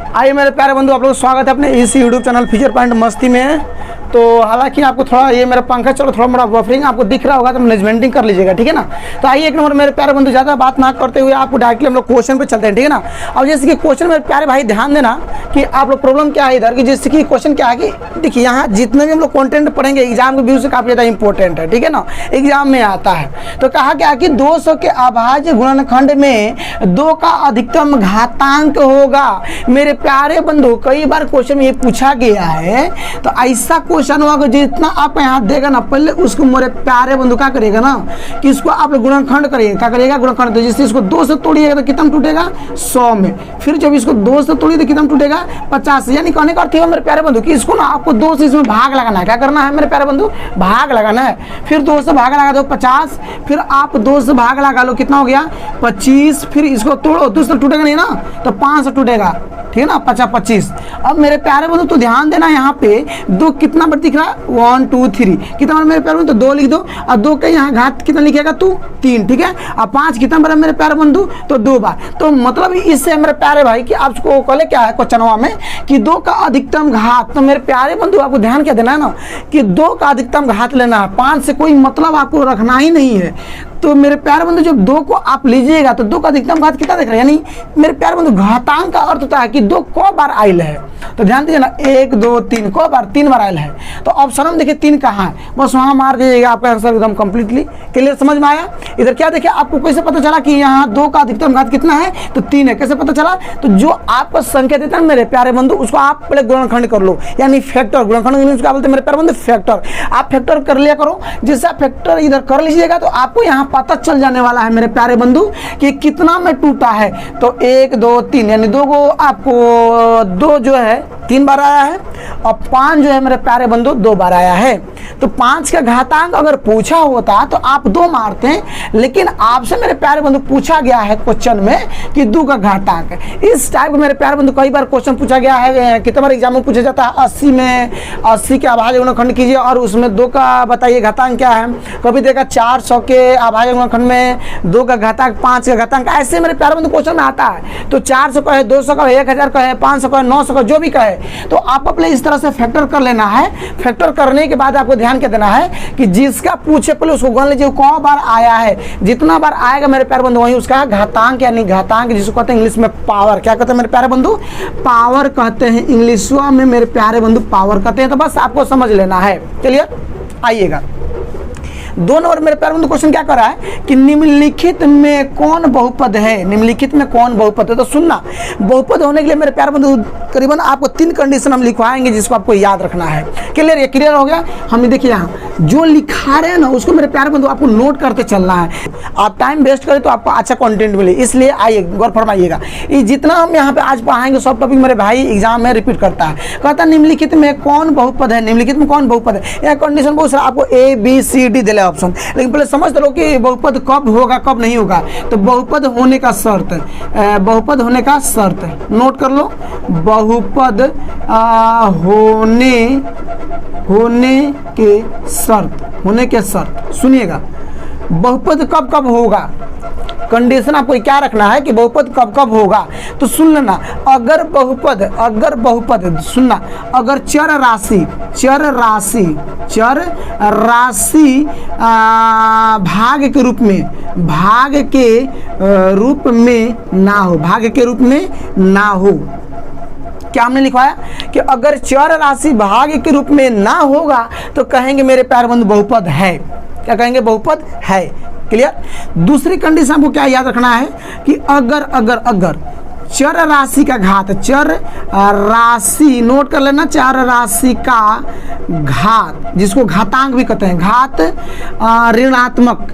आइए मेरे प्यारे बंधु, आप लोग स्वागत है अपने इस यूट्यूब चैनल फ्यूचर पॉइंट मस्ती में। तो हालांकि आपको थोड़ा ये मेरा पंखा चलो थोड़ा मोड़ा बफरिंग आपको दिख रहा होगा, तो मैनेजमेंटिंग कर लीजिएगा, ठीक है ना। तो आइए एक नंबर मेरे प्यारे बंधु, ज़्यादा बात ना करते हुए आपको डायरेक्टली हम लोग क्वेश्चन पे चलते हैं, ठीक है ना। अब जैसे कि क्वेश्चन मेरे प्यारे भाई ध्यान देना कि आप लोग प्रॉब्लम क्या है इधर की, जैसे कि क्वेश्चन क्या है कि देखिए यहाँ जितने भी हम लोग कंटेंट पढ़ेंगे एग्जाम के व्यू से काफ़ी ज़्यादा इंपॉर्टेंट है, ठीक है ना, एग्जाम में आता है। तो कहा क्या कि 200 के अभाज्य गुणनखंड में 2 का अधिकतम घातांक होगा। मेरे प्यारे बंधु कई बार क्वेश्चन में ये पूछा गया है, तो ऐसा क्वेश्चन होगा जितना आप यहाँ देगा ना, पहले उसको मेरे प्यारे बंधु क्या करेगा ना कि इसको आप गुणनखंड करिएगा, क्या करिएगा गुणनखंड। तो जिससे इसको 2 से तोड़िएगा तो कितना टूटेगा 100 में, फिर जब इसको 2 से तोड़िए तो कितना टूटेगा 50 से। यानी कहने का अर्थ है मेरे प्यारे बंधु कि इसको ना आपको 2 से इसमें भाग लगाना है। क्या करना है मेरे प्यारे बंधु, भाग लगाना है। फिर 2 से भाग लगा दो 50, फिर आप 2 से भाग लगा लो, कितना हो गया 25। फिर इसको तोड़ो, 2 से टूटेगा नहीं ना, तो 5 से टूटेगा, ठीक है ना, 50-25। अब मेरे प्यारे बंधु तो ध्यान देना, यहाँ पे 2 कितना बार दिख रहा है 1 2 3, कितना बार मेरे प्यारे बंधु, तो 2 लिख दो। और 2 का यहाँ घात कितना लिखेगा तू 3, ठीक है। और 5 कितना बार मेरे प्यारे बंधु, तो 2 बार। तो मतलब इससे मेरे प्यारे भाई कि आपको कल क्या है क्वेश्चनवा में कि 2 का अधिकतम घात। तो मेरे प्यारे बंधु आपको ध्यान क्या देना है ना कि 2 का अधिकतम घात लेना है, 5 से कोई मतलब आपको रखना ही नहीं है। तो मेरे प्यारे बंधु जब 2 को आप लीजिएगा तो 2 का अधिकतम घात कितना देख रहे हैं, यानी मेरे प्यारे बंधु घातांक का अर्थ होता है कि 2 को बार आयल है। तो ध्यान दीजिए ना 1 2 3 को बार 3 बार आयल है। तो ऑप्शन में देखिए 3 कहाँ है, बस वहाँ मार दीजिएगा, आपका आंसर एकदम कंप्लीटली क्लियर समझ में आया। इधर क्या देखिए आपको कैसे पता चला कि यहाँ 2 का अधिकतम घात कितना है, तो 3 है। कैसे पता चला, तो जो आपका संख्या देता है मेरे प्यारे बंधु उसको आप पहले गुणनखंड कर लो, यानी फैक्टर। गुणनखंड इंग्लिश क्या बोलते हैं मेरे प्यारे बंधु, फैक्टर। आप फैक्टर कर लिया करो, जिससे आप फैक्टर इधर कर लीजिएगा तो आपको यहाँ पता चल जाने वाला है मेरे प्यारे बंधु कि कितना में टूटा है। तो 1 2 3 यानी 2 को आपको 2 जो है 3 बार आया है, और 5 जो है मेरे प्यारे बंधु 2 बार आया है। तो 5 का घातांक अगर पूछा होता तो आप 2 मारते हैं, लेकिन आपसे मेरे प्यारे बंधु पूछा गया है क्वेश्चन में कि 2 का घातांक। इस टाइप मेरे प्यारे बंधु कई बार क्वेश्चन पूछा गया है, कितने बार एग्जाम में पूछा जाता है 80 में 80 के अभाज्य गुणनखंड कीजिए और उसमें 2 का बताइए घातांक क्या है। कभी देखा 400 के अभाज्य गुणनखंड में 2 का घातांक 5 का घातांक, ऐसे मेरे प्यारे बंधु क्वेश्चन में आता है। तो 400 का है, 200 का है, 1000 का है, 500 का है, 900 का, जो भी का है, तो आप अपने इस तरह से फैक्टर कर लेना है। फैक्टर करने के बाद आपको ध्यान क्या देना है कि जिसका पूछे पहले उसको गण लीजिए कौन बार आया है। जितना बार आएगा मेरे प्यारे बंधु वही उसका घातांक, यानी घातांक जिसको कहते हैं इंग्लिश में पावर। क्या कहते हैं मेरे प्यारे बंधु, पावर कहते हैं इंग्लिश में मेरे प्यारे बंधु, पावर कहते हैं। तो बस आपको समझ लेना है, क्लियर। आइएगा 2 नंबर मेरे प्यारे बंधु क्वेश्चन क्या कर रहा है कि निम्नलिखित में कौन बहुपद है। निम्नलिखित में कौन बहुपद है, तो सुनना, बहुपद होने के लिए मेरे प्यारे बंधु करीबन आपको 3 कंडीशन हम लिखवाएंगे जिसको आपको याद रखना है। क्लियर, ये क्लियर हो गया। हम देखिए यहाँ जो लिखा रहे हैं ना उसको मेरे प्यारे बंधु आपको नोट करते चलना है। आप टाइम वेस्ट करें तो आपको अच्छा कंटेंट मिले, इसलिए आइए गौर फरमाइएगा। ये जितना हम यहाँ पे आज पढ़ाएंगे सब टॉपिक मेरे भाई एग्जाम में रिपीट करता है। कहता है निम्नलिखित में कौन बहुपद है, निम्नलिखित में कौन बहुपद है। यह कंडीशन बहुत सारा आपको ABCD दिला ऑप्शन, लेकिन पहले समझ लो कि बहुपद कब होगा कब नहीं होगा। तो बहुपद होने का शर्त, बहुपद होने का शर्त नोट कर लो। बहुपद होने के शर्त सुनिएगा, बहुपद कब कब होगा, कंडीशन आपको क्या रखना है कि बहुपद कब कब होगा। तो सुन लेना, अगर बहुपद सुनना, अगर चर राशि भाग के रूप में ना हो, क्या हमने लिखवाया कि अगर चर राशि भाग के रूप में ना होगा तो कहेंगे मेरे प्यारे बंधु बहुपद है। क्या कहेंगे, बहुपद है। क्लियर। दूसरी कंडीशन आपको क्या याद रखना है कि अगर चर राशि का घात, चर राशि नोट कर लेना, चर राशि का घात जिसको घातांक भी कहते हैं, घात ऋणात्मक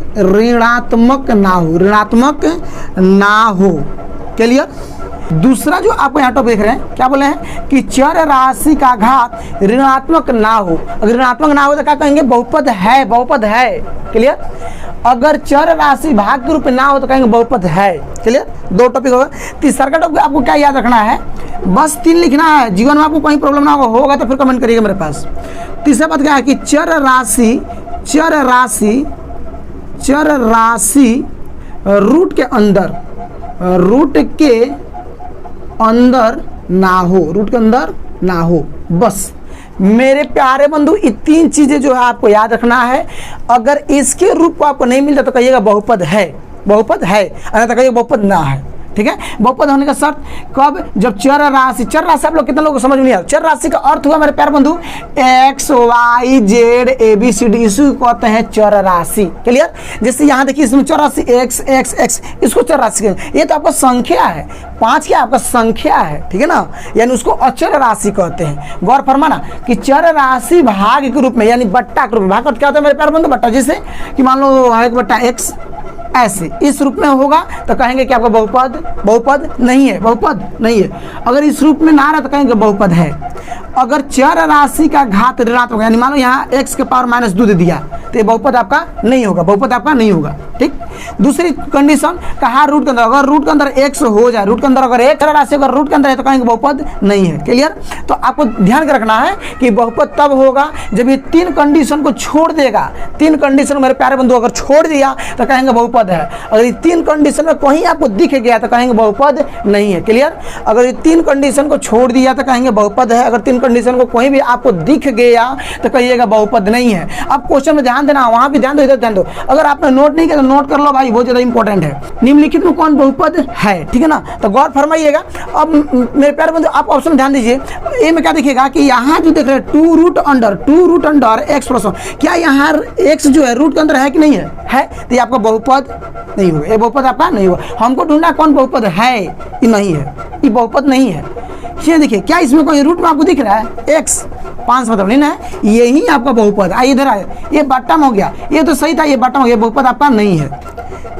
ना हो। क्लियर। दूसरा जो आपको यहाँ टॉपिक देख रहे हैं क्या बोले हैं कि चर राशि का घात ऋणात्मक ना हो। अगर ऋणात्मक ना हो तो क्या कहेंगे, बहुपद है। क्लियर। अगर चर राशि भाग के रूप में ना हो तो कहेंगे बहुपद है। क्लियर। 2 टॉपिक होगा। तीसरा का टॉपिक आपको क्या याद रखना है, बस 3 लिखना है। जीवन में आपको कहीं प्रॉब्लम ना होगा तो फिर कमेंट करिएगा मेरे पास। तीसरा बात क्या है कि चर राशि रूट के अंदर ना हो, रूट के अंदर ना हो। बस मेरे प्यारे बंधु ये 3 चीजें जो है आपको याद रखना है। अगर इसके रूप को आपको नहीं मिलता तो कहिएगा बहुपद है, बहुपद है, अन्यथा कहिएगा बहुपद ना है। ठीक है, बहुपद होने का शर्त कब, जब चर राशि, चर राशि आप लोग कितने लोगों को समझ में नहीं आ रहा। चर राशि का अर्थ हुआ मेरे प्यारे बंधु X Y Z A B C D, इसको कहते हैं चर राशि। क्लियर, जैसे यहाँ देखिए इसमें चर राशि एक्स एक्स एक्स, इसको चर राशि कहते हैं। ये तो आपका संख्या है, 5 क्या आपका संख्या है, ठीक है ना, यानी उसको अचर राशि कहते हैं। गौर फरमाना कि चर राशि भाग के रूप में यानी बट्टा के रूप में, भाग क्या होता है मेरे प्यारे बंधु, बट्टा। जैसे कि मान लो 1/x ऐसे इस रूप में होगा तो कहेंगे कि आपका बहुपद, बहुपद नहीं है, बहुपद नहीं है। अगर इस रूप में ना रहा तो कहेंगे बहुपद है। अगर चर राशि का घात ऋणात्मक यानी मान लो यहाँ x के पावर -2 दे दिया तो ये बहुपद आपका नहीं होगा, बहुपद आपका नहीं होगा। ठीक, दूसरी कंडीशन कहा रूट के अंदर, अगर रूट के अंदर x हो जाए, रूट के अंदर अगर एक चर राशि अगर रूट के अंदर है तो कहेंगे बहुपद नहीं है। क्लियर, तो आपको ध्यान रखना है कि बहुपद तब होगा जब ये 3 कंडीशन को छोड़ देगा। 3 कंडीशन मेरे प्यारे बंधु अगर छोड़ दिया तो कहेंगे बहुपद है। अगर ये 3 कंडीशन में कहीं आपको दिख गया तो कहेंगे बहुपद नहीं है। क्लियर, अगर ये 3 कंडीशन को छोड़ दिया तो कहेंगे बहुपद है, अगर 3 कंडीशन को कहीं भी आपको दिख गया तो कहिएगा बहुपद नहीं है। अब क्वेश्चन में ध्यान देना, वहां भी ध्यान दो, इधर ध्यान दो। अगर आपने नोट नहीं किया तो नोट कर लो भाई, बहुत ज्यादा इंपॉर्टेंट है। निम्नलिखित में कौन बहुपद है, ठीक है ना, तो गौर फरमाइएगा। अब मेरे प्यारे बंधु आप ऑप्शन ध्यान दीजिए, ए में क्या देखिएगा कि यहाँ जो देख रहे हैं 2 रूट अंडर एक्स प्लस 1, क्या यहाँ एक्स जो है रूट के अंदर है कि नहीं है, तो ये आपका बहुपद नहीं होगा, ये बहुपद आपका नहीं होगा। हमको ढूंढना कौन बहुपद है, ये नहीं है, ये बहुपद नहीं है। ये देखिए क्या इसमें कोई रूट में आपको दिख रहा है x 5 मतलब नहीं ना है, यही आपका बहुपद। आइए इधर आए, ये बॉटम हो गया, ये तो सही था, ये बॉटम हो गया, बहुपद आपका नहीं है।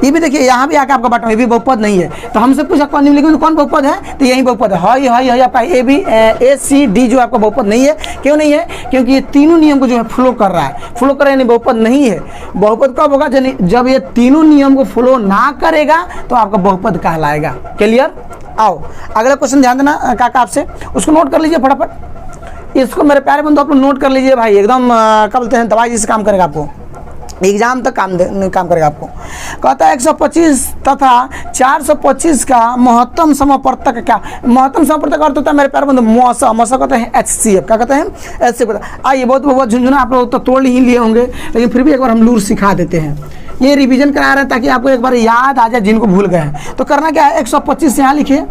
ये भी देखिए यहाँ भी आके आपका बॉटम, ये भी बहुपद नहीं है। तो हमसे पूछा कौन निम्नलिखित कौन बहुपद है, तो यही बहुपद है आपका ए सी डी जो आपका बहुपद नहीं है। क्यों नहीं है, क्योंकि ये तीनों नियम को जो है फ्लो कर रहा है, फ्लो कर रहा है, यानी बहुपद नहीं है। बहुपद कब होगा, जब ये तीनों नियम को फ्लो ना करेगा तो आपका बहुपद कहलाएगा। क्लियर, आओ अगला क्वेश्चन ध्यान देना काका आपसे, उसको नोट कर लीजिए फटाफट। इसको मेरे प्यारे बंधु आप लोग नोट कर लीजिए भाई, एकदम क्या बोलते हैं दवाई जिससे काम करेगा, आपको एग्जाम तक काम करेगा आपको। कहता है 125 तथा 425 का महत्तम समवर्तक क्या, महत्तम समवर्तक अर्थ होता है मेरे प्यारे बंधु मौसा, मौसा कहते हैं HCF, क्या कहते हैं HCF। आइए बहुत झुंझुना आप लोग तो तोड़ ही लिए होंगे, लेकिन फिर भी एक बार हम लूर सिखा देते हैं, ये रिवीजन करा रहे हैं ताकि आपको एक बार याद आ जाए जिनको भूल गए हैं। तो करना क्या है, 125 यहाँ लिखिए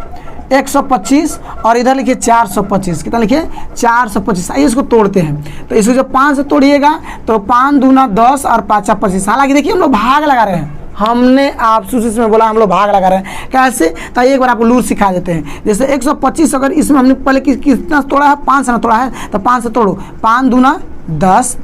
125 और इधर लिखिए 425, कितना लिखिए 425। आइए इसको तोड़ते हैं, तो इसको जब 5 से तोड़िएगा तो 5 दूना 10 और 5 25। हालांकि देखिए हम लोग भाग लगा रहे हैं, हमने आप सूचित में बोला हम लोग भाग लगा रहे हैं कैसे, तो एक बार आपको लूर सिखा देते हैं। जैसे 125 अगर इसमें हमने पहले कितना तोड़ा है, 5 से ना तोड़ा है, तो 5 से तोड़ो, 5 दूना 10,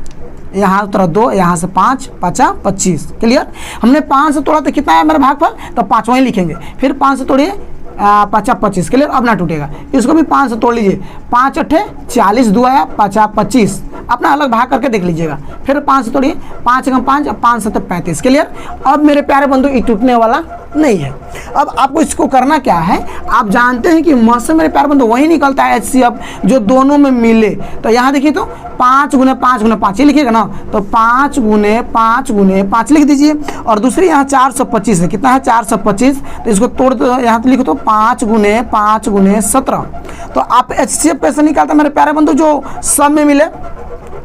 यहाँ तरह 2, यहाँ से 5 5 25। क्लियर, हमने 5 से तोड़ा तो कितना है मेरा भागफल, तो 5वां ही लिखेंगे। फिर 5 से तोड़िए 5 25। क्लियर, अब ना टूटेगा, इसको भी 5 से तोड़ लीजिए, 5 8 40, 2 आया 5 25, अपना अलग भाग करके देख लीजिएगा। फिर 5 से तोड़िए, 5 × 5 5 7 35। क्लियर, अब मेरे प्यारे बंधु ये टूटने वाला नहीं है। अब आपको इसको करना क्या है, आप जानते हैं कि मौसम मेरे प्यारे बंधु वही निकलता है HCF जो दोनों में मिले। तो यहाँ देखिए तो 5 × 5 × 5 ये लिखिएगा ना, तो 5 × 5 × 5 लिख दीजिए। और दूसरी यहाँ 425 है, कितना है 425, तो इसको तोड़ दो, यहाँ तो लिखो तो 5 × 5 × 17। तो आप HCF कैसे निकालता है मेरे प्यारे बंधु, जो सब में मिले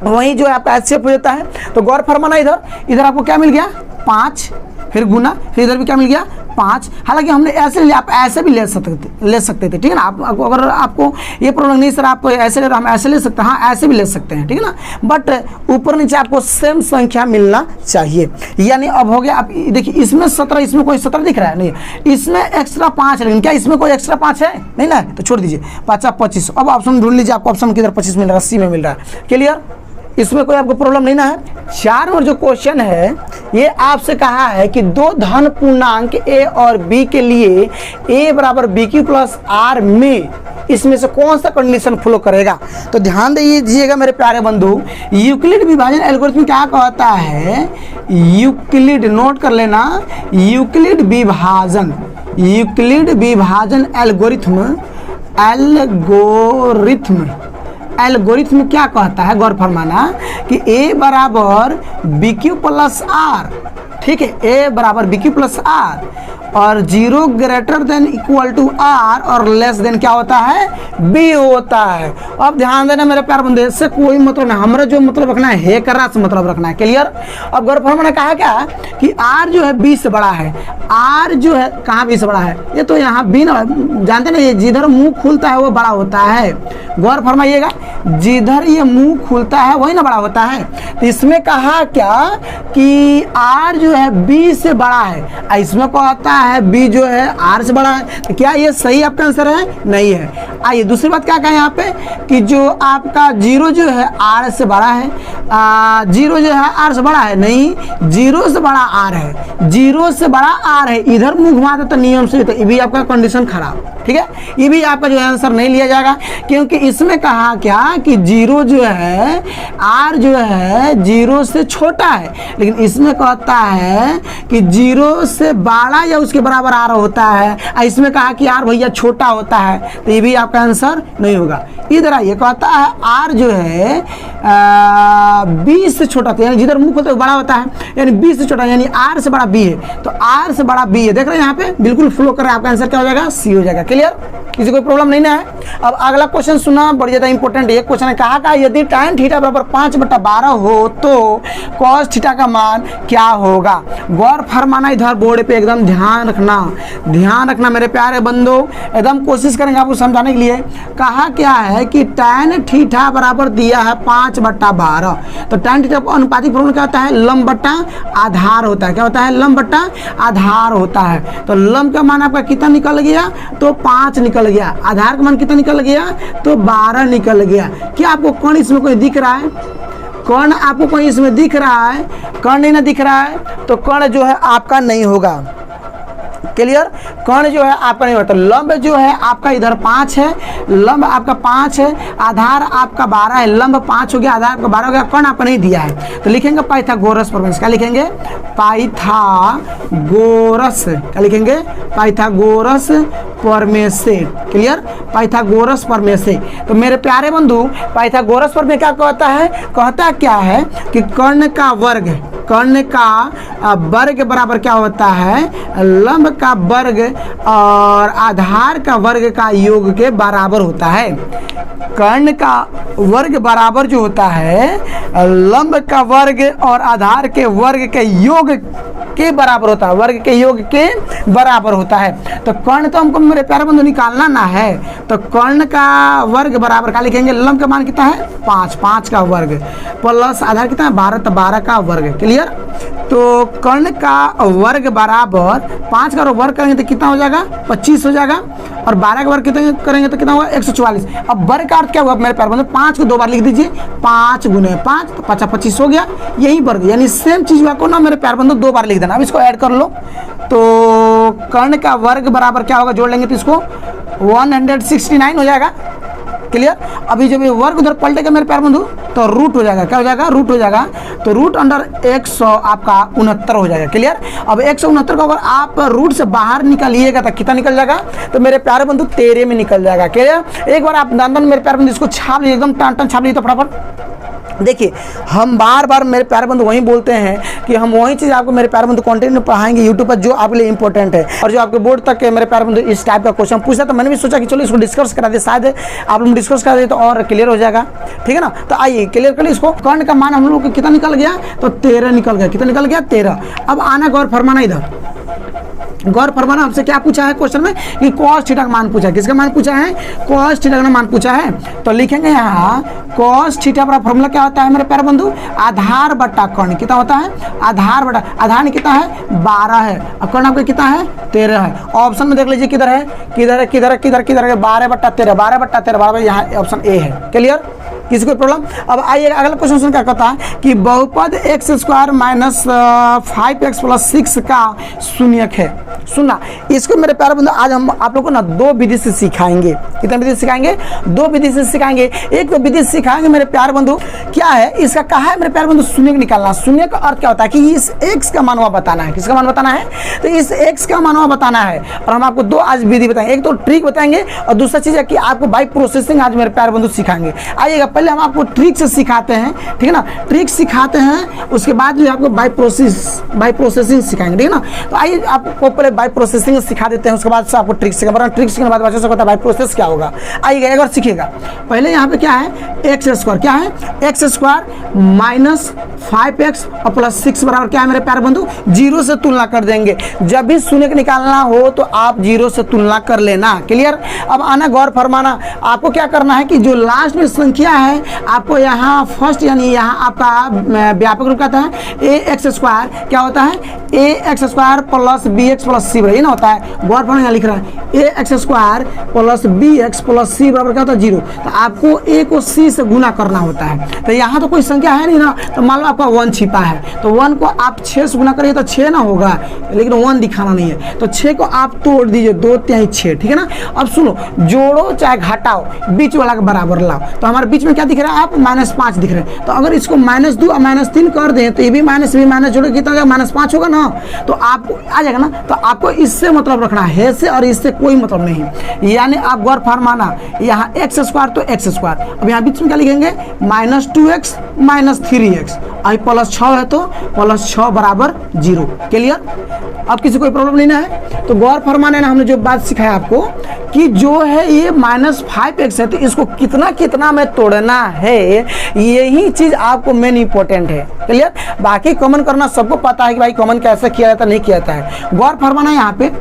वही जो है आपका HCF हो जाता है। तो गौर फरमाना, इधर आपको क्या मिल गया 5, फिर गुना, फिर इधर भी क्या मिल गया 5। हालांकि हमने ऐसे लिया, आप ऐसे भी ले सकते थे, ठीक है ना। आप अगर आपको ये प्रॉब्लम नहीं सर आप ऐसे ले रहे, हम ऐसे ले सकते हैं, हाँ ऐसे भी ले सकते हैं, ठीक है ना। बट ऊपर नीचे आपको सेम संख्या मिलना चाहिए। यानी अब हो गया, आप देखिए इसमें 17, इसमें कोई 17 दिख रहा है नहीं, इसमें एक्स्ट्रा 5 है, लेकिन क्या इसमें कोई एक्स्ट्रा 5 है नहीं ना, तो छोड़ दीजिए 5 25। अब ऑप्शन ढूंढ लीजिए, आपको ऑप्शन किधर 25 मिल रहा है, C में मिल रहा है। क्लियर, इसमें कोई आपको प्रॉब्लम नहीं ना है। 4 और जो क्वेश्चन है ये आपसे कहा है कि 2 धन पूर्णांक A और B के लिए A बराबर BQ प्लस R में इसमें से कौन सा कंडीशन फ्लो करेगा। तो ध्यान दीजिएगा मेरे प्यारे बंधु, यूक्लिड विभाजन एल्गोरिथम क्या कहता है, यूक्लिड नोट कर लेना, यूक्लिड विभाजन एल्गोरिथम क्या कहता है, गौर फरमाना कि A बराबर BQ प्लस R, ठीक है, A बराबर BQ प्लस R और 0 greater than equal to R और लेस देन क्या होता है, बी होता है। अब ध्यान देना मेरे प्यार बंदे, इससे कोई मतलब नहीं, हमारा जो मतलब रखना है करा से मतलब रखना है, क्लियर। अब गौर फॉर्मूला ने कहा क्या कि आर जो है बी से बड़ा है, आर जो है कहाँ बी से बड़ा है, ये तो यहाँ बी ना, जानते ना ये जिधर मुंह खुलता है वो बड़ा होता है। गौर फरमाइएगा, जिधर ये मुंह खुलता है वही ना बड़ा होता है। तो इसमें कहा क्या कि आर जो है बी से बड़ा है, इसमें कहता है बी जो है आर से बड़ा है। तो क्या ये सही आपका आंसर है? नहीं है। आइए दूसरी बात क्या कहें यहाँ पे कि जो आपका 0 जो है आर से बड़ा है, 0 जो है आर से बड़ा है, नहीं 0 से बड़ा आर है, 0 से बड़ा आर है, इधर मुंह घुमाते तो नियम से, तो ये भी आपका कंडीशन खराब, ठीक है। ये भी आपका जो है आंसर नहीं लिया जाएगा, क्योंकि इसमें कहा क्या कि 0 जो है आर जो है 0 से छोटा है, लेकिन इसमें कहता है कि 0 से बड़ा या उसके बराबर आर होता है, इसमें कहा कि आर भैया छोटा होता है, तो ये भी आपका आंसर नहीं होगा। इधर आइए, कहता है आर जो है 20 से छोटा, यानी जिधर मुंह खोलते बड़ा होता है, यानी 20 से छोटा, यानी आर से बड़ा बी है, तो आर से बड़ा बी है। देख रहे हैं यहाँ पे बिल्कुल फ्लो कर रहा है, आपका आंसर क्या हो जाएगा? सी हो जाएगा, क्लियर। किसी कोई प्रॉब्लम नहीं ना है। अब अगला क्वेश्चन सुना, बड़ी ज्यादा इंपॉर्टेंट है। क्वेश्चन है कहा यदि tan थीटा बराबर 5/12 हो तो cos थीटा का मान क्या होगा? गौर फरमाना, इधर बोर्ड पे एकदम ध्यान रखना मेरे प्यारे बंदो, एकदम कोशिश करेंगे आपको समझाने के लिए। कहा क्या है कि tan थीटा बराबर दिया है 5/12, तो tan थीटा का अनुपातिक फॉर्मूला क्या होता है? लंब बट्टा आधार होता है। क्या होता है? लंब बट्टा आधार होता है। तो लंब का मान आपका कितना निकल गया? तो 5 निकल गया। आधार का मान कितना निकल गया? तो 12 निकल गया। क्या आपको कौन इसमें कोई दिख रहा है? कौन आपको कोई इसमें दिख रहा है? कौन नहीं ना दिख रहा है तो कौन जो है आपका नहीं होगा, क्लियर। कौन जो है आपका नहीं होता। लंब जो है आपका इधर 5 है, लंब आपका 5 है, आधार आपका 12 है, लंब 5 हो गया, आधार आपका 12 हो गया, कौन आपका नहीं दिया है, तो लिखेंगे पाइथागोरस परमेश। क्या लिखेंगे? पाइथागोरस। क्या लिखेंगे? पाइथागोरस परमेशे, क्लियर। पाइथागोरस परमेशे। तो मेरे प्यारे बंधु, पाइथागोरस परमेश क्या कहता है? कहता क्या है कि कर्ण का वर्ग, कर्ण का वर्ग बराबर क्या होता है? लंब का वर्ग और आधार का वर्ग का योग के बराबर होता है। कर्ण का वर्ग बराबर जो होता है लंब का वर्ग और आधार के वर्ग के योग के बराबर होता है, वर्ग के योग के बराबर होता है। तो कर्ण तो हमको मेरे प्यारे बंधु निकालना ना है, तो कर्ण का वर्ग बराबर क्या लिखेंगे? लंब का मान कितना है? 5, 5 का वर्ग प्लस आधार कितना है? 12, तो 12 का वर्ग, क्लियर। तो कर्ण का वर्ग बराबर 5 का वर्ग करेंगे तो कितना हो जाएगा? 25 हो जाएगा, और 12 का वर्ग कितना करेंगे तो कितना होगा? 144। अब वर्ग का अर्थ क्या हुआ मेरे प्यारे बंधु? 5 को 2 बार लिख दीजिए, 5 गुने 5 तो 5 25 हो गया, यही वर्ग। यानी सेम चीज को ना मेरे प्यारे बंधु 2 बार लिख देना। अब इसको ऐड कर लो, तो कर्ण का वर्ग बराबर क्या होगा? जोड़ लेंगे तो इसको 169 हो जाएगा, क्लियर। अभी जब ये वर्ग उधर पलटेगा मेरे प्यारे बंधु तो रूट हो जाएगा। क्या हो जाएगा? रूट हो जाएगा। तो रूट अंडर 100 आपका 69 हो जाएगा, क्लियर। अब 169 को अगर आप रूट से बाहर निकालिएगा तो कितना निकल जाएगा? तो मेरे प्यारे बंधु 13 में निकल जाएगा, क्लियर। एक बार आप दान मेरे प्यारे बंधु इसको छाप लीजिए, एकदम टन टन छाप लीजिए। तो फटाफट देखिए, हम बार बार मेरे प्यारे बंधु वही बोलते हैं कि हम वही चीज़ आपको मेरे प्यारे बंधु कंटेंट में पढ़ाएंगे यूट्यूब पर, जो आपके लिए इंपॉर्टेंट है और जो आपके बोर्ड तक के मेरे प्यारे बंधु इस टाइप का क्वेश्चन पूछा। तो मैंने भी सोचा कि चलो इसको डिस्कस करा दे, शायद आप लोग डिस्कस करा दे तो और क्लियर हो जाएगा, ठीक है ना। तो आइए क्लियर कर ली इसको। कर्ण का मान हम लोग को कितना निकल गया? तो 13 निकल गया। कितना निकल गया? 13। अब आना गौर फरमाना, इधर गौर फरमाना। हमसे क्या पूछा है क्वेश्चन में कि cos थीटा का मान पूछा है। किसका मान पूछा है? cos थीटा का मान पूछा है। तो लिखेंगे यहाँ cos थीटा का फॉर्मूला क्या होता है मेरे प्यारे बंधु? आधार बट्टा कर्ण। कितना होता है? आधार बट्टा आधार कितना है? 12 है, और कर्ण आपका कितना है? 13 है। ऑप्शन में देख लीजिए किधर है, किधर है, किधर है, किधर किधर है? 12/13, 12/13 बराबर यहाँ ऑप्शन ए है, क्लियर। किसी कोई प्रॉब्लम? अब आइए अगला क्वेश्चन क्या कहता है कि बहुपद x² - 5x + 6 का शून्यक है। सुनना, इसको मेरे प्यारे बंधु आज हम आप लोग को ना 2 विधि से सिखाएंगे। कितने विधि से सिखाएंगे? 2 विधि से सिखाएंगे। एक तो विधि सिखाएंगे मेरे प्यारे बंधु, क्या है इसका? कहा है मेरे प्यारे बंधु शून्यक निकालना। शून्यक का अर्थ क्या होता है कि इस x का मान बताना है। किसका मान बताना है? तो इस x का मान बताना है, और हम आपको 2 आज विधि बताएंगे। एक तो ट्रिक बताएंगे, और दूसरा चीज है कि आपको बाई प्रोसेसिंग आज मेरे प्यारे बंधु सिखाएंगे। आइएगा, पहले हम आपको ट्रिक से सिखाते हैं, ठीक है ना। ट्रिक सिखाते हैं, उसके बाद जो आपको बाई प्रोसेसिंग सिखाएंगे, ठीक है ना। तो आइए आपको पहले बाई प्रोसेसिंग सिखा देते हैं, उसके बाद से आपको ट्रिक सिखा, ट्रिक सीखने के बाद बच्चों से पता है बाई प्रोसेस क्या होगा। आइएगा एक बार सीखिएगा। पहले यहाँ पे क्या है, एक्स स्क्वायर, क्या है एक्स स्क्वायर माइनस 5x और प्लस 6 बराबर क्या है मेरे प्यारे बंधु, 0 से तुलना कर देंगे। जब भी शून्य निकालना हो तो आप 0 से तुलना कर लेना। क्लियर। अब आना गौर फरमाना, आपको क्या करना है कि जो लास्ट में संख्या है आपको यहाँ फर्स्ट यानी यहाँ आपका व्यापक रूप कहता है ए एक्स स्क्वायर क्या होता है, A X square plus B X plus C, ये ना होता है। गौर फरमाना लिख रहा है A X square plus B X plus C बराबर क्या होता है 0। तो आपको ए को सी से गुना करना होता है। तो यहाँ तो कोई संख्या है नहीं ना, तो मान लो आपका 1 छिपा है, तो 1 को आप 6 से गुना करिए तो 6 ना होगा, लेकिन 1 दिखाना नहीं है, तो 6 को आप तोड़ दीजिए, 2 तिहाई 6, ठीक है ना। अब सुनो, जोड़ो चाहे घटाओ, बीच वाला के बराबर लाओ। तो हमारे बीच में क्या दिख रहा है, आप -5 दिख रहे हैं। तो अगर इसको -2 और -3 कर दें तो ये भी माइनस जोड़ो कितना -5 होगा ना, तो आपको आ जाएगा ना। तो आपको इससे मतलब रखना है से, और इससे कोई मतलब नहीं। यानी आप गौर फरमाना, यहाँ एक्स स्क्वायर तो एक्स स्क्वायर, अब यहाँ बीच में क्या लिखेंगे -2x -3x, आई प्लस 6 है तो प्लस 6 बराबर 0। क्लियर। अब किसी कोई प्रॉब्लम नहीं ना है। तो गौर फरमाने ना हमने जो बात सिखाया आपको कि जो है ये -5x है, तो इसको कितना कितना में तोड़ना है, यही चीज आपको मेन इंपॉर्टेंट है। क्लियर। बाकी कॉमन करना सबको पता है कि भाई कॉमन कैसे किया जाता है, नहीं किया जाता है। गौर फरमाना यहाँ पे,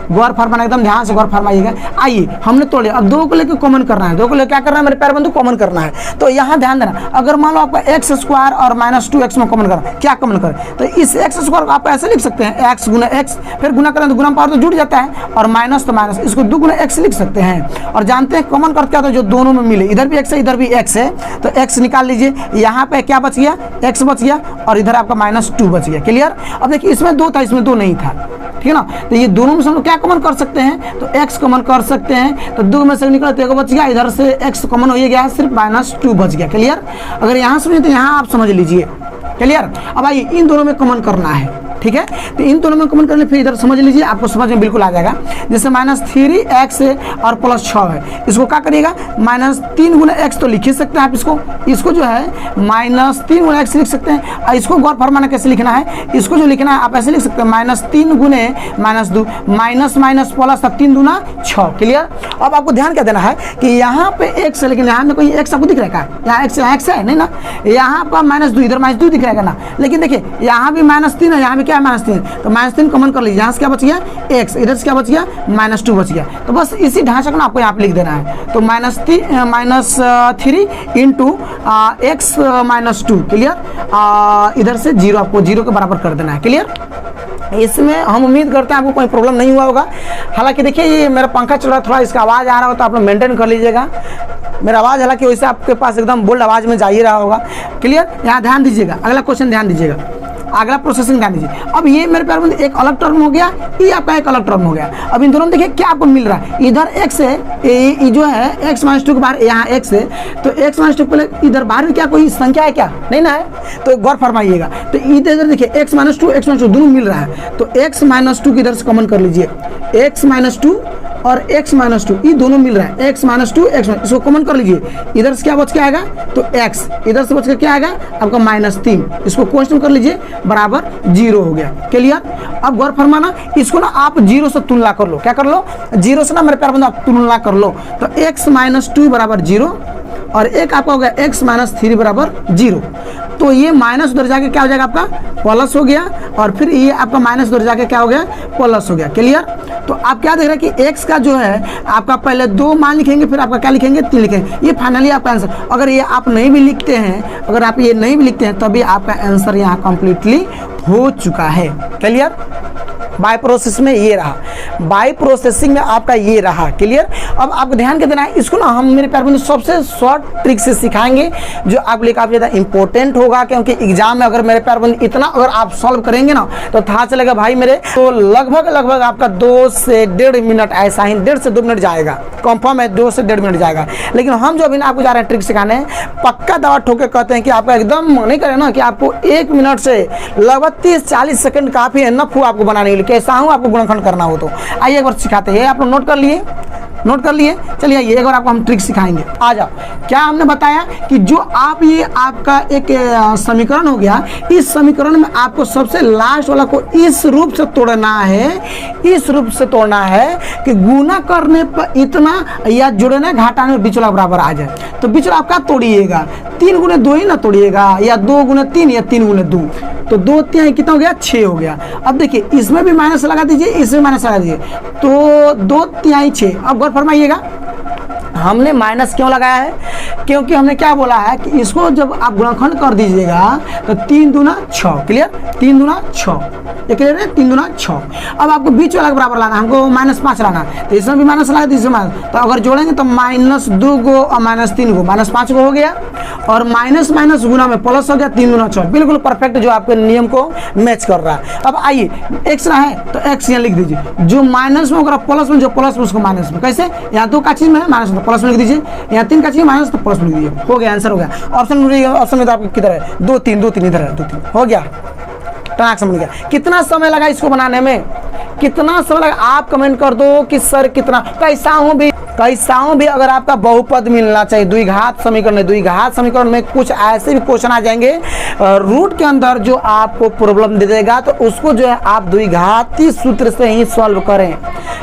गौर फरमाना एकदम ध्यान से गौर फरमाइएगा। आइए हमने तोड़े, अब 2 को लेकर कॉमन करना है, 2 को लेकर क्या करना है मेरे प्यारे बंधु, कॉमन करना है। तो यहाँ ध्यान देना, अगर मान लो आपका एक्स स्क्वायर और -2x में कॉमन करना, क्या कॉमन करें, तो इस एक्स स्क्वायर को आप ऐसे लिख सकते हैं x गुना x, फिर गुना करें तो गुना पावर तो जुड़ जाता है, और माइनस तो माइनस, इसको 2 गुना x लिख सकते हैं। और जानते हैं कॉमन करते हैं तो जो दोनों में मिले, इधर भी x है इधर भी x है, तो x निकाल लीजिए। यहाँ पे क्या बच गया, x बच गया, और इधर आपका -2 बच गया। क्लियर। अब देखिए इसमें 2 था, इसमें 2 नहीं था, ठीक है ना। तो ये दोनों में से हम क्या कॉमन कर सकते हैं, तो x कॉमन कर सकते हैं। तो 2 में से निकला तो 1 बच गया, इधर से x कॉमन हो गया, सिर्फ -2 बच गया। क्लियर। अगर यहाँ समझे तो यहाँ आप समझ लीजिए। क्लियर। अब आइए इन दोनों में कॉमन करना है, ठीक है। तो इन दोनों में कॉमन करने फिर इधर समझ लीजिए, आपको समझ में बिल्कुल आ जाएगा। जैसे -3x है और +6 है, इसको क्या करिएगा, -3 गुना x तो लिख ही सकते हैं आप, इसको जो है -3 गुना x लिख सकते हैं। और इसको गौर फरमाना कैसे लिखना है, इसको जो लिखना है आप ऐसे लिख सकते हैं -3 गुने -2 माइनस माइनस प्लस 3 दूना 6। क्लियर। अब आपको ध्यान क्या देना है कि यहाँ पे x है, लेकिन यहाँ में कोई x आपको दिख रहा है, यहाँ x है नहीं ना, यहाँ आपका -2 इधर -2 दिख रहेगा ना, लेकिन देखिए यहाँ भी -3 है, यहाँ भी क्या है -3, तो -3 कॉमन कर लीजिए। यहाँ से क्या बच गया x, इधर से क्या बच गया -2 बच गया। तो बस इसी ढांचा को ना आपको यहाँ पे लिख देना है। तो -3 इंटू x -2। क्लियर। इधर से 0 आपको 0 के बराबर कर देना है। क्लियर। इसमें हम उम्मीद करते हैं आपको कोई प्रॉब्लम नहीं हुआ होगा। हालांकि देखिए ये मेरा पंखा चल रहा है, थोड़ा इसका आवाज़ आ रहा हो तो आप लोग मेंटेन कर लीजिएगा। मेरा आवाज़ हालांकि वैसे आपके पास एकदम बोल्ड आवाज़ में जा ही रहा होगा। क्लियर। यहाँ ध्यान दीजिएगा, अगला क्वेश्चन ध्यान दीजिएगा, अगला प्रोसेसिंग ध्यान दीजिए। अब ये मेरे प्यारे बंधु एक अलग टर्म हो गया, ये आपका एक अलग टर्म हो गया। अब इन दोनों में देखिए क्या आपको मिल रहा है, इधर x है, ये जो है x -2 के बाहर यहाँ x है, तो x -2 पहले इधर बाहर में क्या कोई संख्या है क्या, नहीं ना है, तो गौर फरमाइएगा। तो इधर देखिए x -2 दोनों मिल रहा है, तो x -2 की इधर से कॉमन कर लीजिए, x -2 और x -2 ये दोनों मिल रहा है, x -2 इसको कॉमन कर लीजिए। इधर से क्या बच के आएगा, तो x, इधर से बच के क्या आएगा आपका -3, इसको क्वेश्चन कर लीजिए, बराबर 0 हो गया। क्लियर। अब गौर फरमाना, इसको ना आप 0 से तुलना कर लो, क्या कर लो, 0 से ना मेरे प्यारे बंधु आप तुलना कर लो। तो x -2 बराबर 0, और एक आपका हो गया x -3 बराबर 0। तो ये माइनस उधर जाके क्या हो जाएगा आपका प्लस हो गया, और फिर ये आपका माइनस उधर जाके क्या हो गया प्लस हो गया। क्लियर। तो आप क्या देख रहे हैं कि x का जो है आपका पहले 2 मान लिखेंगे, फिर आपका क्या लिखेंगे 3 लिखेंगे, ये फाइनली आपका आंसर। अगर ये आप नहीं भी लिखते हैं, अगर आप ये नहीं भी लिखते हैं तभी आपका आंसर यहाँ कंप्लीटली हो चुका है। क्लियर। बाय प्रोसेस में ये रहा, बाय प्रोसेसिंग में आपका ये रहा। क्लियर। अब आपको ध्यान के देना है, इसको ना हम मेरे प्यारे बंधु सबसे शॉर्ट ट्रिक से सिखाएंगे जो आपके लिए काफ़ी ज़्यादा इंपॉर्टेंट होगा, क्योंकि एग्जाम में अगर मेरे प्यारे बंधु इतना अगर आप सॉल्व करेंगे ना तो था चलेगा भाई मेरे, तो लगभग आपका 2 से 1.5 मिनट, ऐसा ही 1.5 से 2 मिनट जाएगा, कंफर्म है 2 से 1.5 मिनट जाएगा। लेकिन हम जो अभी आपको जा रहे हैं ट्रिक सिखाने, पक्का दवा ठोक के कहते हैं कि आपका एकदम नहीं करे ना कि आपको 1 मिनट से लगभग 30-40 सेकंड काफ़ी है, नफ आपको बनाने के लिए। कैसा हूँ आपको गुणनखंड करना हो तो। आइए एक बार सिखाते हैं, आप लोग नोट कर लिए, नोट कर लिए। चलिए आइए एक बार आपको हम ट्रिक सिखाएंगे। आ जाओ। क्या हमने बताया कि जो आप ये आपका एक समीकरण हो गया, इस समीकरण में आपको सबसे लास्ट वाला को इस रूप से तोड़ना है, इस रूप से तोड़ना है कि गुना करने पर इतना या जोड़ना घटाने में बीच वाला बराबर आ जाए। तो बीच वाला आपका तोड़िएगा, 3 गुने 2 ही ना तोड़िएगा, या 2 गुने 3 या 3 गुने 2। तो 2 3 कितना हो गया, 6 हो गया। अब देखिए इसमें भी माइनस लगा दीजिए, इसमें माइनस लगा दीजिए, तो 2 3 6। अब गौर फरमाइएगा, हमने माइनस क्यों लगाया है, क्योंकि हमने क्या बोला है कि इसको जब आप गुणनखंड कर दीजिएगा तो 3 दूना 6, क्लियर, 3 दूना 6, ये क्लियर है, 3 दूना 6। अब आपको बीच वाला के बराबर लाना, हमको -5 लाना, तो इसमें भी माइनस लगा, इसमें माइनस, तो अगर जोड़ेंगे तो -2 गो और -3 गो, -5 गो हो गया, और माइनस माइनस गुना में प्लस हो गया, 3 दूना 6, बिल्कुल परफेक्ट जो आपके नियम को मैच कर रहा है। अब आइए x ना है तो x यहाँ लिख दीजिए, जो माइनस में होगा प्लस में, जो प्लस में उसको माइनस में, कैसे, यहाँ 2 का चीज में है माइनस में प्लस में लिख दीजिए, यहाँ 3 का चीज माइनस तो प्लस में लिख दीजिए, हो गया, आंसर हो गया। ऑप्शन में तो आपको किधर है, 2 3 2 3 इधर है, 2 3 हो गया, टनाक समझ गया। कितना समय लगा इसको बनाने में, कितना समय लगा, आप कमेंट कर दो कि सर कितना, कैसा हूँ भी अगर आपका बहुपद मिलना चाहिए, द्विघात समीकरण, द्विघात समीकरण में कुछ ऐसे भी क्वेश्चन आ जाएंगे रूट के अंदर जो आपको प्रॉब्लम दे देगा, तो उसको जो है आप द्विघाती सूत्र से ही सॉल्व करें।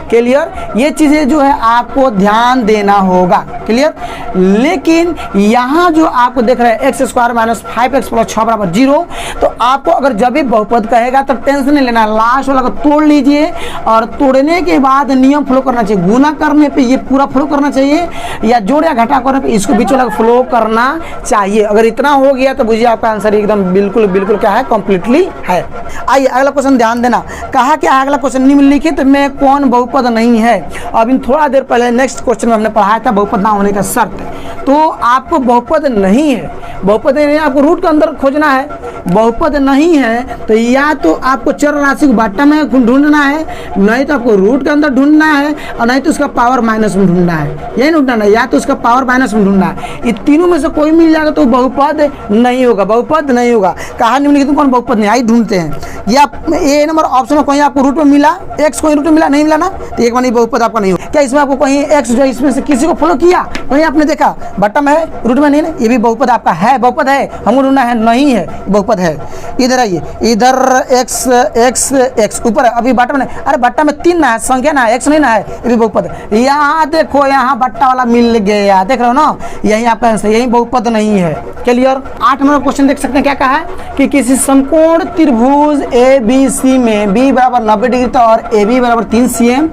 क्लियर, ये चीजें जो है आपको ध्यान देना होगा, क्लियर। लेकिन यहाँ जो आपको देख रहे हैं x² - 5x + 6 = 0, तो आपको अगर जब भी बहुपद कहेगा तो टेंशन नहीं लेना, लास्ट वाला को तोड़ लीजिए, और तोड़ने के बाद नियम फॉलो करना चाहिए। गुना करने पे ये पूरा फॉलो करना चाहिए, या जोड़ या घटा करने पे इसको बीच वाला फॉलो करना चाहिए। अगर इतना हो गया तो बुझिए आपका आंसर एकदम बिल्कुल बिल्कुल क्या है, कंप्लीटली है। आइए अगला क्वेश्चन ध्यान देना, कहा क्या है अगला क्वेश्चन, निम्नलिखित में कौन बहुपद नहीं है। अभी थोड़ा देर पहले नेक्स्ट क्वेश्चन में हमने पढ़ाया था बहुपद ना होने का शर्त, तो आपको बहुपद नहीं है, बहुपद नहीं है, आपको रूट के अंदर खोजना है। बहुपद नहीं है तो या तो आपको चर राशि को बाटा में ढूंढना है, नहीं तो आपको रूट के अंदर ढूंढना है, और नहीं तो उसका पावर माइनस में ढूंढना है, यही ढूंढना है, या तो उसका पावर माइनस में ढूंढना है। ये तीनों में से कोई मिल जाएगा तो बहुपद नहीं होगा, बहुपद नहीं होगा। कहा निम्नलिखित कौन बहुपद नहीं, आई ढूंढते हैं। या ए नंबर ऑप्शन में कहीं आपको रूट में मिला, एक्स कोई रूट में मिला, नहीं मिला ना, तो एक बार नहीं बहुपद आपका नहीं हो। क्या इसमें आपको कहीं एक्स जो इसमें से किसी को फॉलो किया, कहीं आपने देखा बट्टा में है, रूट में नहीं ना, ये भी बहुपद आपका है, बहुपद है, हमको ढूंढना है, नहीं है, बहुपद है। इधर आइए, इधर एक्स एक्स एक्स ऊपर है, अभी बट्टा में नहीं, अरे बट्टा में 3 ना है, संख्या ना है, एक्स नहीं ना है, ये भी बहुपद है। यहाँ देखो, यहाँ बट्टा वाला मिल गया, देख रहे हो ना, यही आपका आंसर, यही बहुपद नहीं है। क्लियर। 8 नंबर क्वेश्चन देख सकते हैं, क्या कहा है कि किसी समकोण त्रिभुज ABC में B = 90 डिग्री था और AB = 3 cm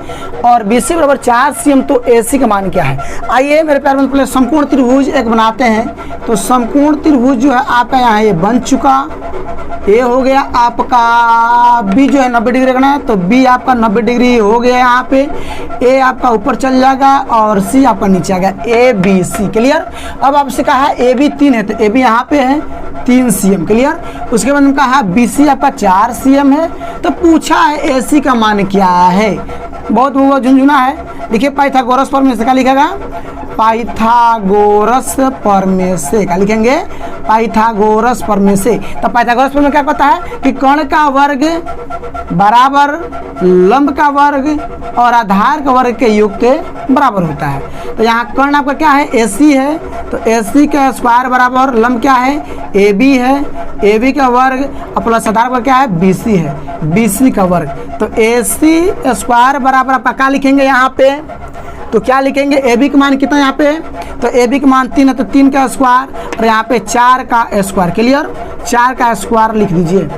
और BC = 4 cm, तो AC का मान क्या है। आइए मेरे प्यारे बंधु, पहले समकोण त्रिभुज एक बनाते हैं। तो समकोण त्रिभुज जो है आपका यहाँ ये बन चुका, ये हो गया आपका B जो है 90 डिग्री रखना है, तो B आपका 90 डिग्री हो गया यहाँ पे, A आपका ऊपर चल जाएगा और C आपका नीचे आ गया, ABC। क्लियर। अब आपसे कहा है AB 3 है, तो AB यहाँ पे है 3 cm, क्लियर। उसके बाद कहा BC आपका 4 cm है, तो पूछा है AC का मान क्या है। बहुत वो झुंझुना है। देखिए पाइथागोरस पर में से क्या लिखेगा, पाइथागोरस पर में से क्या लिखेंगे, पाइथागोरस पर में से। तो पाइथागोरस पर में क्या कहता है कि कर्ण का वर्ग बराबर लंब का वर्ग और आधार का वर्ग के योग के बराबर होता है। तो यहाँ कर्ण आपका क्या है, AC है, तो AC का स्क्वायर बराबर लंब क्या है, AB है, AB का वर्ग और प्लस आधार पर क्या है, BC है, BC का वर्ग। तो AC स्क्वायर बराबर आपका क्या लिखेंगे यहाँ पे, तो क्या लिखेंगे, AB का मान कितना यहाँ पे, तो AB का मान 3 है, तो 3 का स्क्वायर और यहाँ पे 4 का स्क्वायर। क्लियर, 4 का स्क्वायर लिख दीजिए।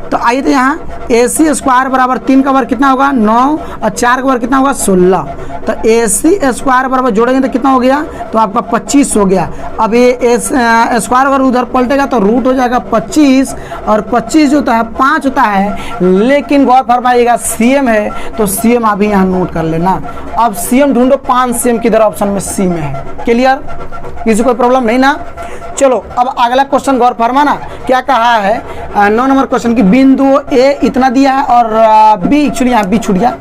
तो आइए तो यहाँ AC स्क्वायर बराबर 3 का वर्ग कितना होगा, 9 और 4 का वर्ग कितना होगा, 16। तो AC स्क्वायर बराबर जोड़ेंगे तो कितना हो गया, तो आपका 25 हो गया। अब ये स्क्वायर अगर उधर पलटेगा तो रूट हो जाएगा 25, और 25 जो होता है 5 होता है, लेकिन गौर फरमाइएगा CM है, तो CM अभी यहाँ नोट कर लेना। अब CM ढूंढो, 5 cm किधर ऑप्शन में C में है। क्लियर, किसी कोई प्रॉब्लम नहीं ना। चलो अब अगला क्वेश्चन गौर फरमाना, क्या कहा है 9 नंबर क्वेश्चन की बिंदु ए इतना दिया है और बी, एक्चुअली यहाँ बी छूट गया,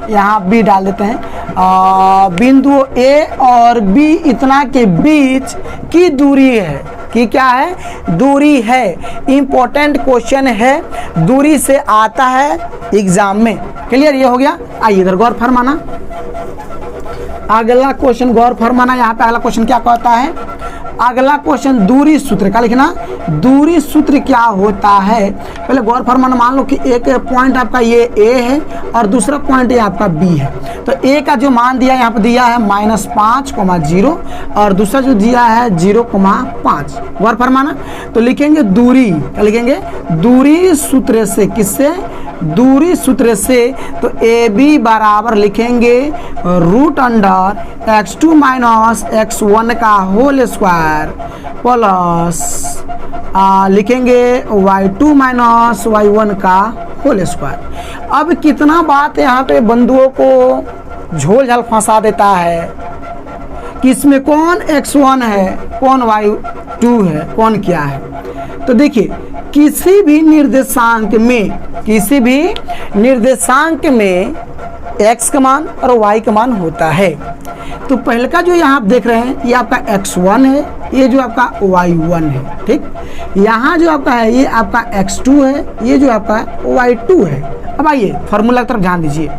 यहाँ बी डाल देते हैं। बिंदु ए और बी इतना के बीच की दूरी है, कि क्या है, दूरी है। इंपॉर्टेंट क्वेश्चन है, दूरी से आता है एग्जाम में। क्लियर, ये हो गया। आइए इधर गौर फरमाना, अगला क्वेश्चन गौर फरमाना। यहाँ पे अगला क्वेश्चन क्या कहता है, अगला क्वेश्चन दूरी सूत्र का लिखना। दूरी सूत्र क्या होता है, पहले गौर फरमाना। मान लो कि एक पॉइंट आपका ये ए है और दूसरा पॉइंट ये आपका बी है, तो ए का जो मान दिया यहाँ पे दिया है -5,0 और दूसरा जो दिया है 0,5। गौर फरमाना, तो लिखेंगे दूरी, क्या लिखेंगे, दूरी सूत्र से, किससे, दूरी सूत्र से। तो ए बी बराबर लिखेंगे √(x2 - x1) का होल स्क्वायर प्लस लिखेंगे y2 - y1 का होल स्क्वायर। अब कितना बात यहाँ पे बंधुओं को झोल झाल फंसा देता है कि इसमें कौन x1 है, कौन y2 है, कौन क्या है। तो देखिए किसी भी निर्देशांक में x का मान और y का मान होता है। तो पहले का जो यहाँ आप देख रहे हैं ये आपका x1 है, ये जो आपका y1 है, ठीक। यहाँ जो आपका है ये आपका x2 है, ये जो आपका y2 है। अब आइए फार्मूला की तरफ ध्यान दीजिए,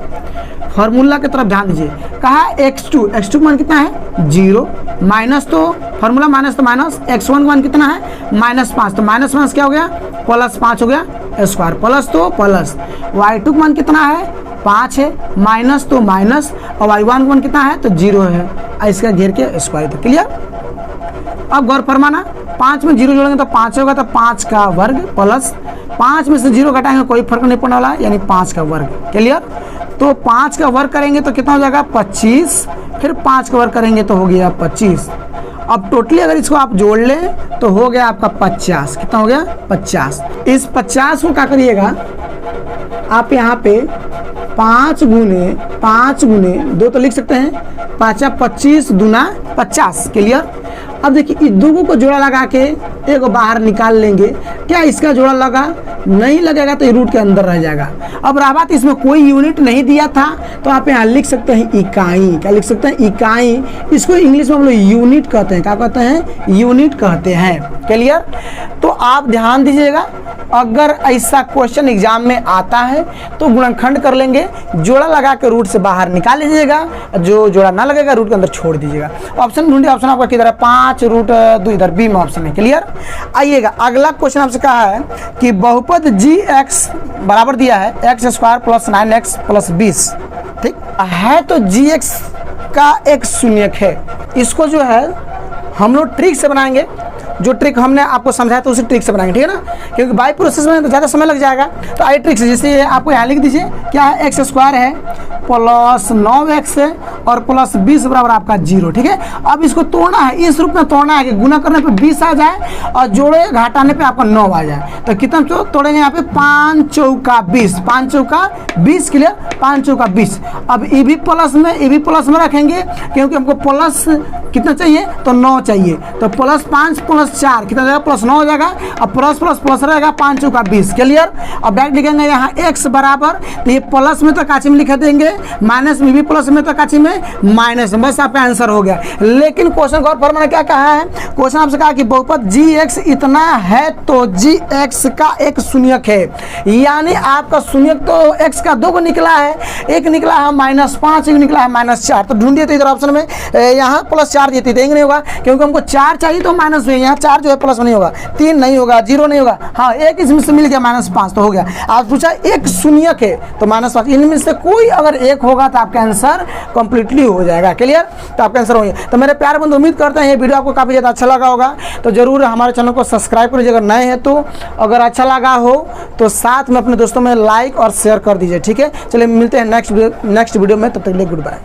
फार्मूला की तरफ ध्यान दीजिए। कहा x2 का मान कितना है, 0, माइनस, तो फार्मूला माइनस तो माइनस, x1 का मान कितना है, -5, तो -5 क्या हो गया, +5 हो गया स्क्वायर, प्लस तो प्लस। y2 का मान कितना है, 5 है, माइनस तो माइनस, और y1 का मान कितना है, तो 0 है, इसका घेर के स्क्वायर। तो क्लियर। अब गौर फरमाना, 5 में 0 जोड़ेंगे तो 5 होगा, तो 5 का वर्ग प्लस 5 में से 0 घटाएंगे कोई फर्क नहीं पड़ने वाला, यानी 5 का वर्ग। क्लियर। तो 5 का वर्ग करेंगे तो कितना हो जाएगा, 25, फिर 5 का वर्ग करेंगे तो हो गया 25। अब टोटली अगर इसको आप जोड़ लें तो हो गया आपका 50। कितना हो गया, 50। इस 50 को क्या करिएगा आप, यहाँ पे 5 गुने 2 तो लिख सकते हैं, 5 25 दूना 50। क्लियर। अब देखिए इस दोनों को जोड़ा लगा के एक बाहर निकाल लेंगे, क्या इसका जोड़ा लगा, नहीं लगेगा तो ये रूट के अंदर रह जाएगा। अब रहा बात इसमें कोई यूनिट नहीं दिया था, तो आप यहाँ लिख सकते हैं इकाई। क्या लिख सकते हैं, इकाई। इसको इंग्लिश में हम लोग यूनिट कहते हैं, क्या कहते हैं, यूनिट कहते हैं। क्लियर। तो आप ध्यान दीजिएगा, अगर ऐसा क्वेश्चन एग्जाम में आता है तो गुणनखंड कर लेंगे, जोड़ा लगा के रूट से बाहर निकाल लीजिएगा, जो जोड़ा ना लगेगा रूट के अंदर छोड़ दीजिएगा। ऑप्शन ढूंढिए, ऑप्शन आपका किधर है, 5 √2, इधर बी में ऑप्शन है। क्लियर। आइएगा अगला क्वेश्चन आपसे कहा है कि बहुपद gx बराबर दिया है x² + 9x + 20, ठीक है। तो gx का एक शून्यक है, इसको जो है हम लोग ट्रिक से बनाएंगे, जो ट्रिक हमने आपको समझाया तो उसी ट्रिक से बनाएंगे, ठीक है ना, क्योंकि बाई प्रोसेस में तो ज़्यादा समय लग जाएगा। तो आई ट्रिक से, जैसे आपको यहाँ लिख दीजिए क्या है, x² है प्लस 9x है और प्लस 20 बराबर आपका 0, ठीक है। अब इसको तोड़ना है, इस रूप में तोड़ना है कि गुना करने पे 20 आ जाए और जोड़े घटाने पे आपका 9 आ जाए। तो कितना तोड़ेंगे यहाँ पे, 5 चौका 20, 5 चौका 20। क्लियर, 5 चौका 20। अब ये भी प्लस में रखेंगे, क्योंकि हमको प्लस कितना चाहिए, तो 9 चाहिए। तो +5 + 4 कितना जाएगा, +9 हो जाएगा। अब प्लस प्लस प्लस रहेगा, 5 चौका 20। क्लियर। अब बैक लिखेंगे यहाँ x बराबर, तो ये प्लस में तो काची में लिख देंगे, माइनस में भी प्लस में तो काची में माइनस में, बस आपका आंसर हो गया। लेकिन क्वेश्चन गौर फरमाना क्या कहा है, क्वेश्चन आपसे कहा कि बहुपद gx इतना है तो gx का एक शून्यक है, यानी आपका शून्यक तो x का 2 को निकला है, एक निकला है -5, एक निकला है -4। तो ढूंढिए, तो इधर ऑप्शन में यहाँ +4 देती देंगे, नहीं होगा, क्योंकि हमको 4 चाहिए तो माइनस में, यहाँ 4 जो है प्लस में नहीं होगा, 3 नहीं होगा, 0 नहीं होगा, हाँ एक इसमें से मिल गया -5 तो हो गया। आप पूछा एक शून्यक है तो -5, इनमें से कोई अगर एक होगा तो आपका आंसर कंप्लीटली हो जाएगा। क्लियर। तो आपका आंसर हो गया। तो मेरे प्यारे बंधु, उम्मीद करते हैं ये वीडियो आपको काफ़ी ज़्यादा अच्छा लगा होगा, तो जरूर हमारे चैनल को सब्सक्राइब करिए अगर नए हैं तो। अगर अच्छा लगा हो तो साथ में अपने दोस्तों में लाइक और शेयर कर दीजिए, ठीक है। चलिए मिलते हैं नेक्स्ट वीडियो में, तब तक के लिए गुड बाय।